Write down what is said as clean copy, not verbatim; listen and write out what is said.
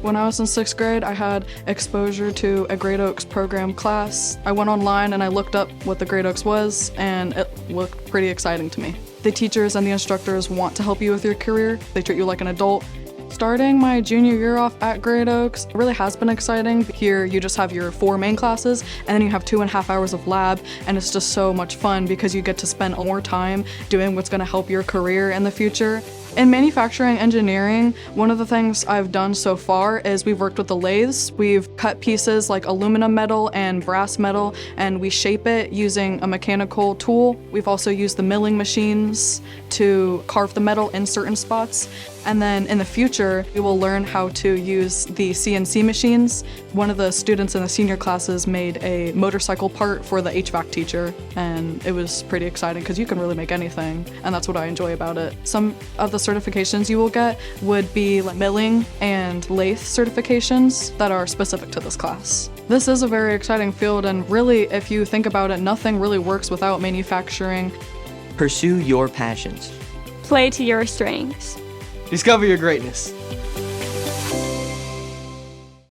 When I was in 6th grade, I had exposure to a Great Oaks program class. I went online and I looked up what the Great Oaks was, and it looked pretty exciting to me. The teachers and the instructors want to help you with your career. They treat you like an adult. Starting my junior year off at Great Oaks really has been exciting. Here you just have your 4 main classes and then you have 2.5 hours of lab, and it's just so much fun because you get to spend more time doing what's going to help your career in the future. In manufacturing engineering, one of the things I've done so far is we've worked with the lathes. We've cut pieces like aluminum metal and brass metal, and we shape it using a mechanical tool. We've also used the milling machines to carve the metal in certain spots. And then in the future, we will learn how to use the CNC machines. One of the students in the senior classes made a motorcycle part for the HVAC teacher, and it was pretty exciting because you can really make anything, and that's what I enjoy about it. Some of the certifications you will get would be like milling and lathe certifications that are specific to this class. This is a very exciting field, and really, if you think about it, nothing really works without manufacturing. Pursue your passions. Play to your strengths. Discover your greatness.